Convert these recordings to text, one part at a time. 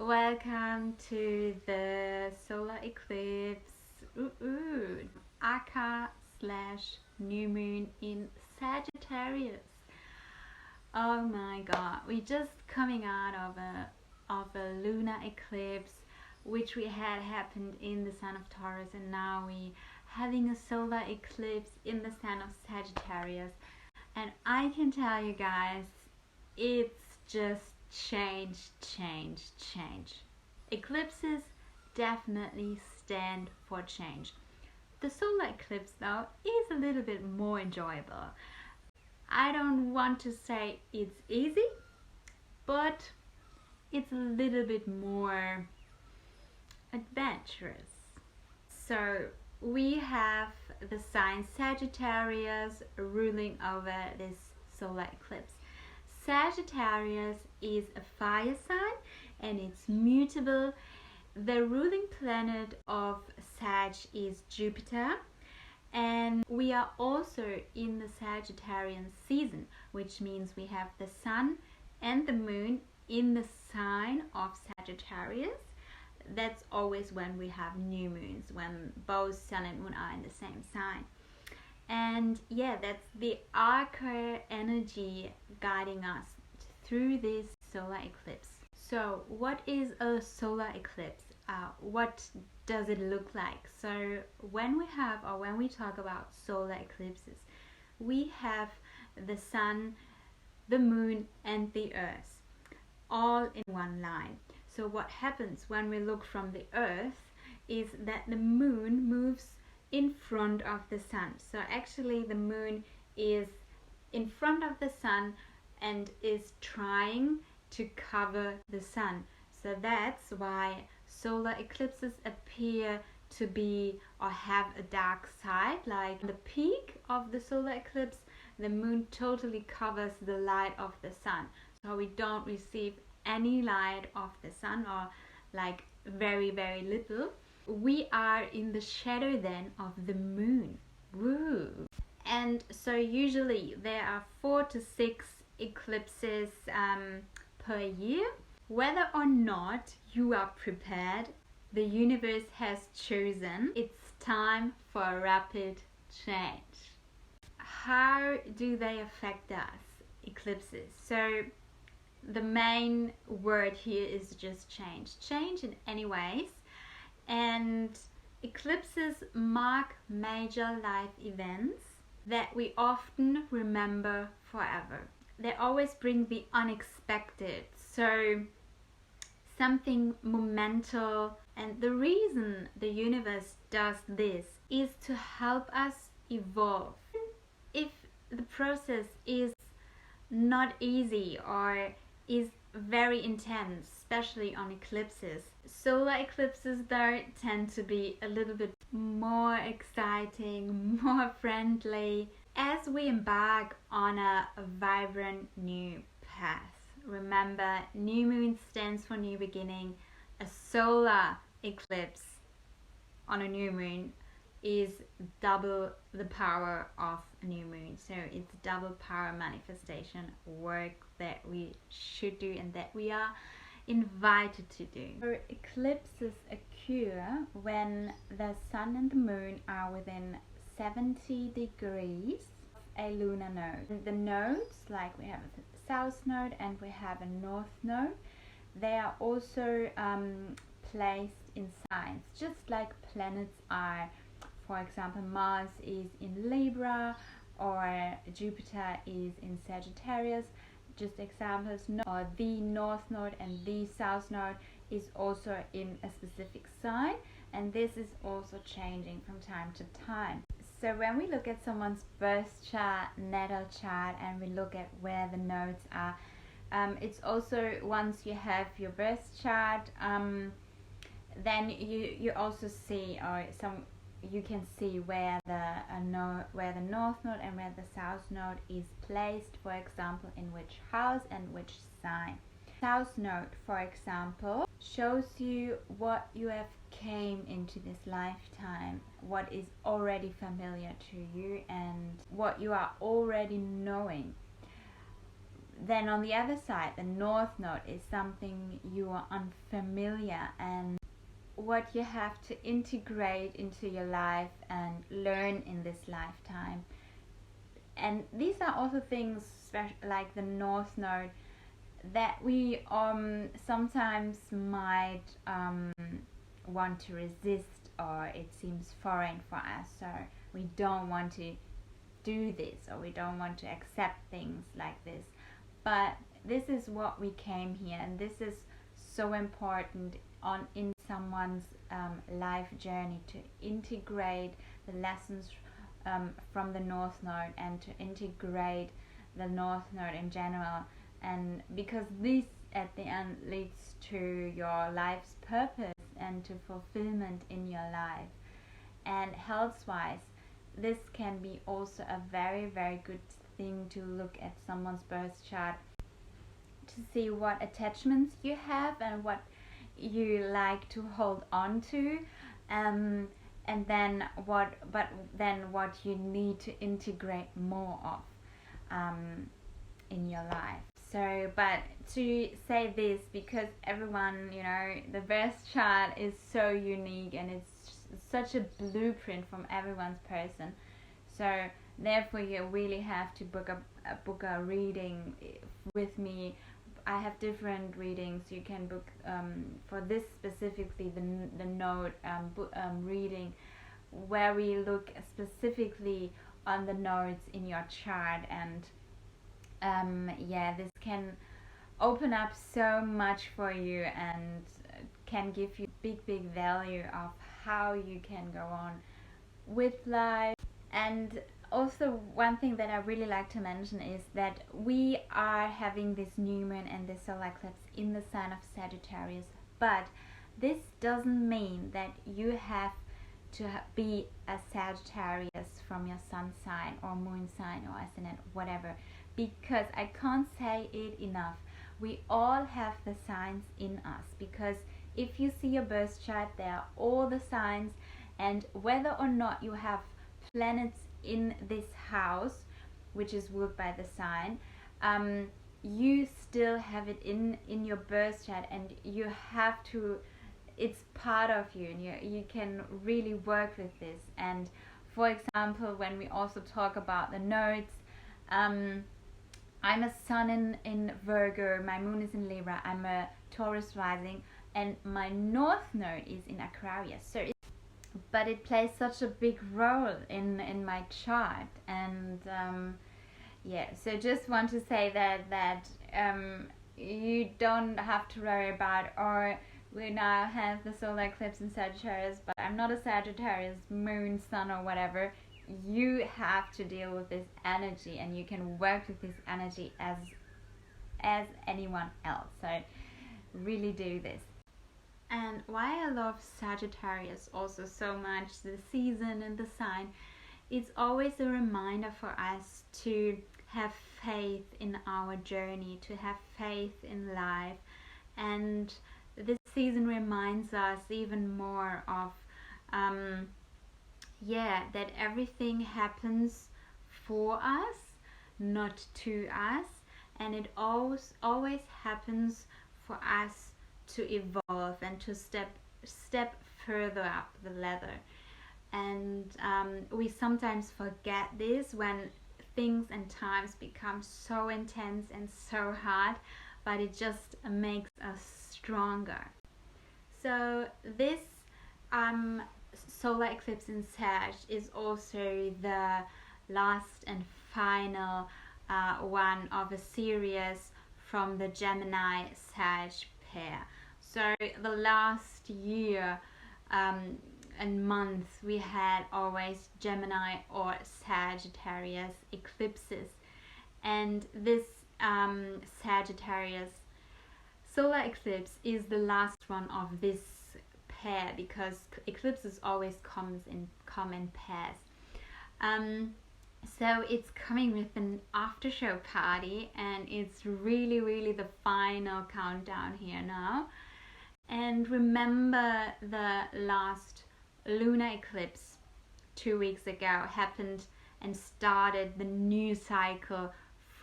welcome to the solar eclipse Aka / new moon in Sagittarius. Oh my god, we're just coming out of a lunar eclipse which we had happened in the sign of Taurus, and now we having a solar eclipse in the sign of Sagittarius. And I can tell you guys, it's just change. Eclipses definitely stand for change. The solar eclipse though is a little bit more enjoyable. I don't want to say it's easy, but it's a little bit more adventurous. So we have the sign Sagittarius ruling over this solar eclipse. Sagittarius is a fire sign and it's mutable. The ruling planet of Sag is Jupiter, and we are also in the Sagittarian season, which means we have the sun and the moon in the sign of Sagittarius. That's always when we have new moons, when both sun and moon are in the same sign. And yeah, that's the arca energy guiding us through this solar eclipse. So what is a solar eclipse? What does it look like? So when we talk about solar eclipses, we have the sun, the moon and the earth all in one line. So what happens when we look from the earth is that the moon moves in front of the sun. So actually the moon is in front of the sun and is trying to cover the sun. So that's why solar eclipses appear to be or have a dark side. Like the peak of the solar eclipse, the moon totally covers the light of the sun. So we don't receive any light of the sun, or like very little. We are in the shadow then of the moon. Woo! And so usually there are 4 to 6 eclipses per year. Whether or not you are prepared, the universe has chosen it's time for a rapid change. How do they affect us, eclipses? So the main word here is just change in any ways. And eclipses mark major life events that we often remember forever. They always bring the unexpected, so something monumental. And the reason the universe does this is to help us evolve. If the process is not easy or is very intense, especially on eclipses, solar eclipses though tend to be a little bit more exciting, more friendly, as we embark on a vibrant new path. Remember, new moon stands for new beginning. A solar eclipse on a new moon is double the power of a new moon. So it's double power manifestation work that we should do and that we are invited to do. So eclipses occur when the sun and the moon are within 70 degrees of a lunar node. And the nodes, like we have a south node and we have a north node, they are also placed in signs, just like planets are. For example, Mars is in Libra or Jupiter is in Sagittarius. Just examples. Or the north node and the south node is also in a specific sign, and this is also changing from time to time. So when we look at someone's birth chart, natal chart, and we look at where the nodes are, it's also, once you have your birth chart, then you also see, or you can see where the north node and where the south node is placed, for example, in which house and which sign. South node, for example, shows you what you have came into this lifetime, what is already familiar to you and what you are already knowing. then on the other side, the North Node is something you are unfamiliar and what you have to integrate into your life and learn in this lifetime. And these are also things like the North Node that we sometimes might want to resist, or it seems foreign for us, so we don't want to do this, or we don't want to accept things like this. But this is what we came here, and this is so important in someone's life journey, to integrate the lessons from the North Node and to integrate the North Node in general, and because this at the end leads to your life's purpose and to fulfillment in your life. And health-wise, this can be also a very, very good thing to look at someone's birth chart to see what attachments you have and what you like to hold on to, and then what you need to integrate more of in your life. So, but to say this, because everyone, you know, the birth chart is so unique and it's such a blueprint from everyone's person. So therefore you really have to book a reading with me. I have different readings. You can book for this specifically the node reading, where we look specifically on the nodes in your chart, and yeah, this can open up so much for you and can give you big value of how you can go on with life. And also one thing that I really like to mention is that we are having this new moon and this solar eclipse in the sign of Sagittarius, but this doesn't mean that you have to be a Sagittarius from your sun sign or moon sign or ascendant, whatever, because I can't say it enough. We all have the signs in us, because if you see your birth chart, there are all the signs, and whether or not you have planets in this house, which is ruled by the sign, you still have it in your birth chart, and you have to, it's part of you, and you can really work with this. And for example, when we also talk about the nodes, I'm a sun in Virgo, my moon is in Libra, I'm a Taurus rising, and my North Node is in Aquarius. So but it plays such a big role in my chart, and yeah, so just want to say that you don't have to worry about, or we now have the solar eclipse in Sagittarius, but I'm not a Sagittarius moon, sun, or whatever. You have to deal with this energy, and you can work with this energy as anyone else. So really do this. And why I love Sagittarius also so much, the season and the sign, it's always a reminder for us to have faith in our journey, to have faith in life. And this season reminds us even more of yeah, that everything happens for us, not to us, and it always happens for us to evolve and to step further up the ladder. And we sometimes forget this when things and times become so intense and so hard, but it just makes us stronger. So this solar eclipse in Sag is also the last and final one of a series from the Gemini Sag pair. So the last year and month we had always Gemini or Sagittarius eclipses, and this Sagittarius solar eclipse is the last one of this pair, because eclipses always come in pairs. So it's coming with an after show party, and it's really the final countdown here now. And remember, the last lunar eclipse 2 weeks ago happened and started the new cycle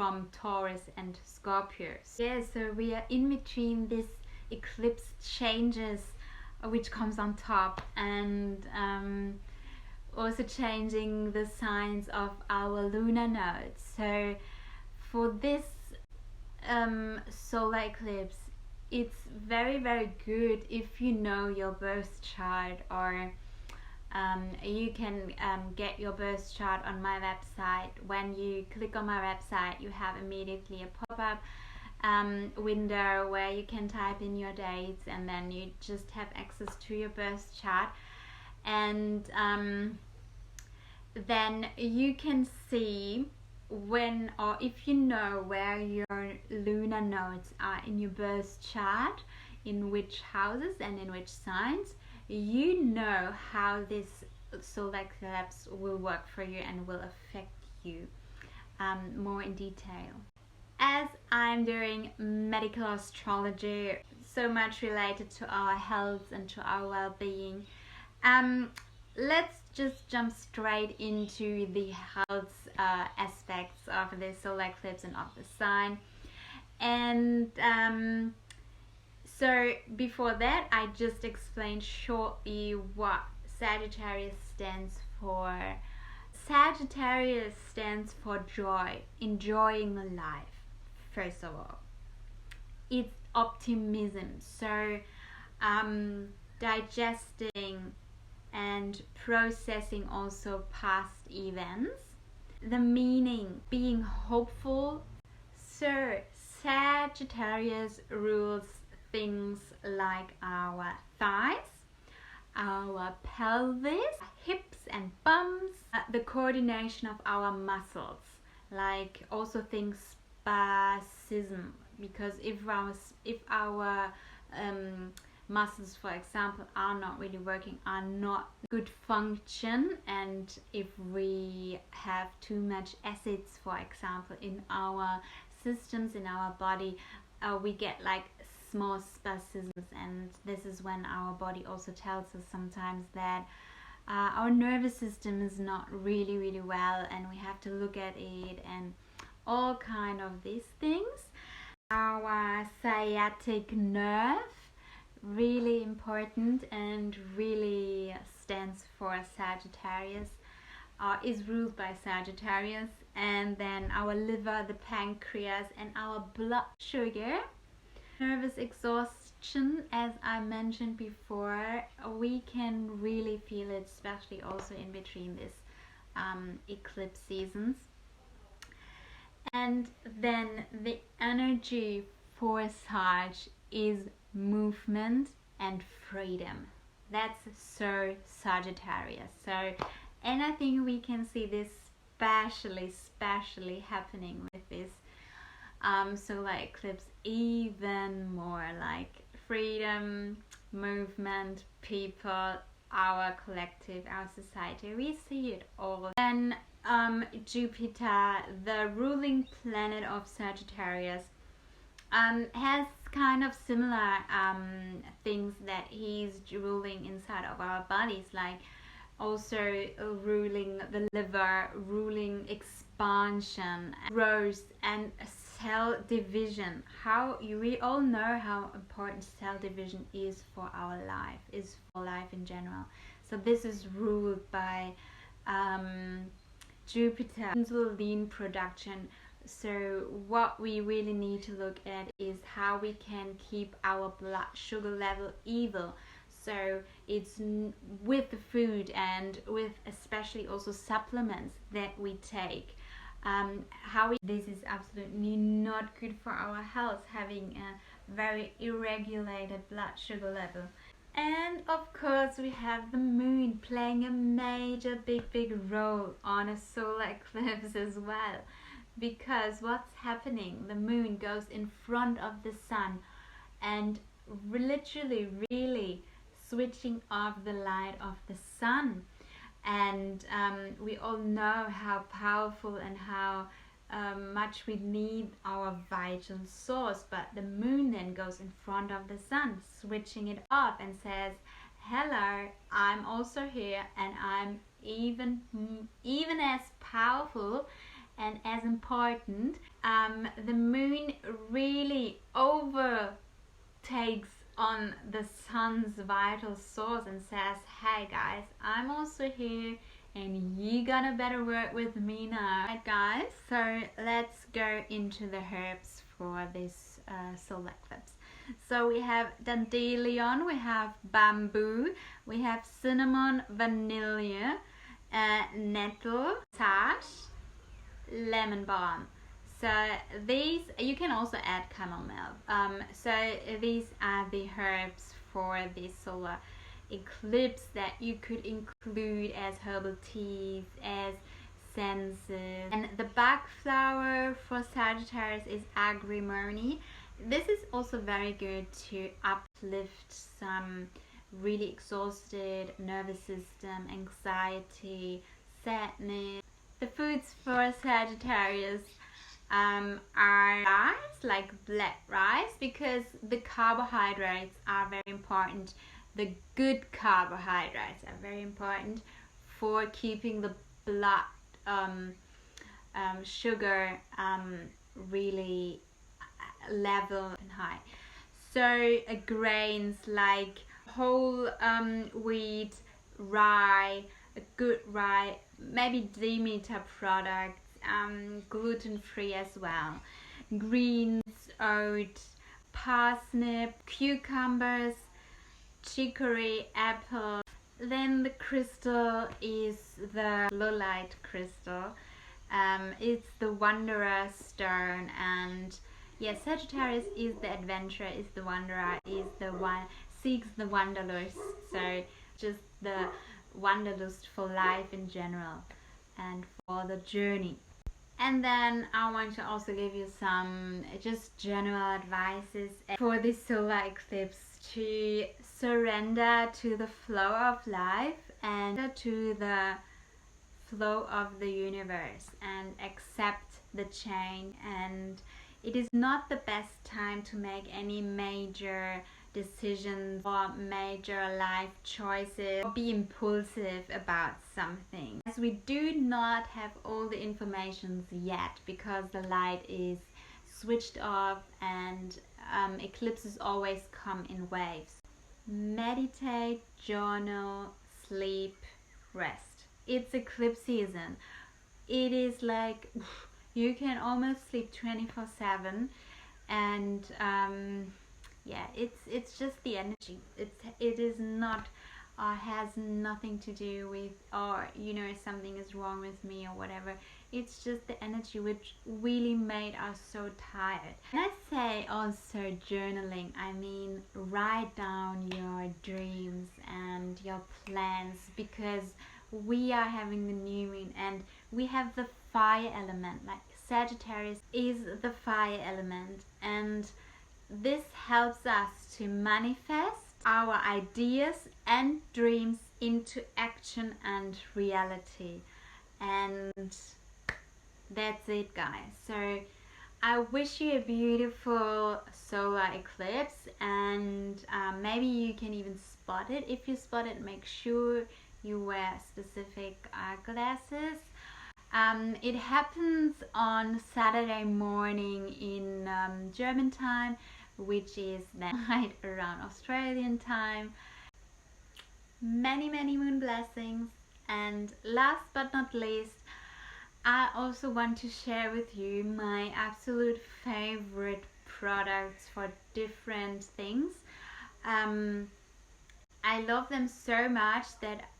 from Taurus and Scorpios. Yeah, so we are in between this eclipse changes which comes on top, and also changing the signs of our lunar nodes. So for this solar eclipse, it's very good if you know your birth chart, or you can get your birth chart on my website. When you click on my website, you have immediately a pop-up window where you can type in your dates, and then you just have access to your birth chart, and then you can see when, or if you know where your lunar nodes are in your birth chart, in which houses and in which signs, you know how this solar eclipse will work for you and will affect you more in detail. As I'm doing medical astrology, so much related to our health and to our well-being, let's just jump straight into the health aspects of the solar eclipse and of the sign. And so before that, I just explained shortly what Sagittarius stands for. Sagittarius stands for joy, enjoying life. First of all, it's optimism, so digesting and processing also past events. The meaning, being hopeful. So Sagittarius rules things like our thighs, our pelvis, hips and bums, the coordination of our muscles, like also things spasm, because if our muscles, for example, are not really working, are not good function, and if we have too much acids, for example, in our systems, in our body, we get like small spasms, and this is when our body also tells us sometimes that our nervous system is not really well, and we have to look at it, and all kind of these things. Our sciatic nerve, really important and really stands for Sagittarius, is ruled by Sagittarius. And then our liver, the pancreas, and our blood sugar. Nervous exhaustion, as I mentioned before, we can really feel it, especially also in between this eclipse seasons. And then the energy for Sag is movement and freedom. That's so Sagittarius. So, and I think we can see this especially happening with this solar eclipse even more, like freedom, movement, people, our collective, our society. We see it all. Then Jupiter, the ruling planet of Sagittarius, has kind of similar things that he's ruling inside of our bodies, like also ruling the liver, ruling expansion, growth, and cell division. We all know how important cell division is for our life, is for life in general. So this is ruled by Jupiter. Insulin production. So what we really need to look at is how we can keep our blood sugar level even. So it's with the food and with especially also supplements that we take. This is absolutely not good for our health, having a very irregulated blood sugar level. And of course we have the moon playing a major big role on a solar eclipse as well, because what's happening, the moon goes in front of the sun and literally really switching off the light of the sun. And we all know how powerful and how much we need our vital source, but the moon then goes in front of the sun, switching it off, and says, hello, I'm also here, and I'm even as powerful and as important, the moon really overtakes on the sun's vital source and says, hey guys, I'm also here and you gotta better work with me now. Right guys, so let's go into the herbs for this solar eclipse. So we have dandelion, we have bamboo, we have cinnamon, vanilla, nettle, sage, lemon balm. So these, you can also add chamomile. So these are the herbs for this solar eclipse that you could include as herbal teas, as senses. And the back flower for Sagittarius is agrimony. This is also very good to uplift some really exhausted nervous system, anxiety, sadness. The foods for Sagittarius are rice, like black rice, because the carbohydrates are very important. The good carbohydrates are very important for keeping the blood sugar really level and high. So grains like whole wheat, rye, good rye, maybe Demeter products, gluten-free as well. Greens, oat, parsnip, cucumbers, chicory, apple. Then the crystal is the lulite crystal. It's the wanderer stone, and yes, Sagittarius is the adventurer, is the wanderer, is the one seeks the wanderlust. So just the wanderlust for life in general and for the journey. And then I want to also give you some just general advices for this solar eclipse, to surrender to the flow of life and to the flow of the universe and accept the change. And it is not the best time to make any major decisions or major life choices or be impulsive about something, as we do not have all the information yet, because the light is switched off and eclipses always come in waves. Meditate, journal, sleep, rest. It's eclipse season. It is like you can almost sleep 24/7, and yeah, it's just the energy. It is not has nothing to do with, or you know, something is wrong with me or whatever. It's just the energy which really made us so tired. When I say also journaling, I mean write down your dreams and your plans, because we are having the new moon and we have the fire element. Like Sagittarius is the fire element, and this helps us to manifest our ideas and dreams into action and reality. And that's it, guys. So I wish you a beautiful solar eclipse, and maybe you can even spot it. If you spot it, make sure you wear specific glasses. It happens on Saturday morning in German time, which is then right around Australian time. Many moon blessings, and last but not least, I also want to share with you my absolute favorite products for different things. I love them so much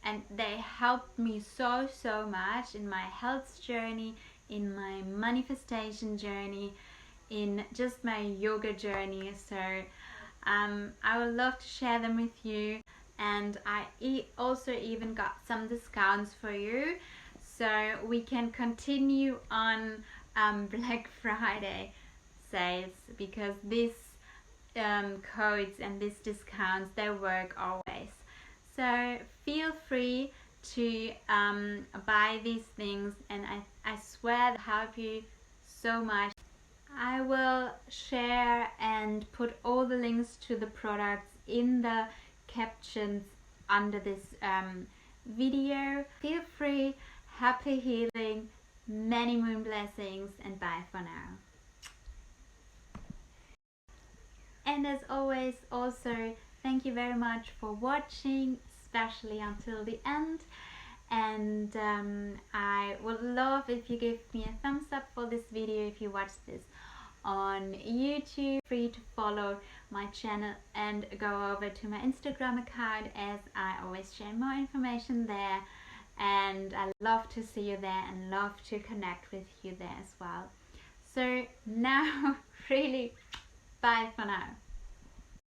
and they helped me so much in my health journey, in my manifestation journey, in just my yoga journey. So I would love to share them with you, and I also even got some discounts for you, so we can continue on Black Friday sales, because these codes and these discounts, they work always. So feel free to buy these things, and I swear they'll help you so much. I will share and put all the links to the products in the captions under this video. Feel free. Happy healing. Many moon blessings, and bye for now. And as always, also thank you very much for watching, especially until the end. And I would love if you give me a thumbs up for this video if you watch this on YouTube. Free to follow my channel and go over to my Instagram account, as I always share more information there, and I love to see you there and love to connect with you there as well. So now really bye for now.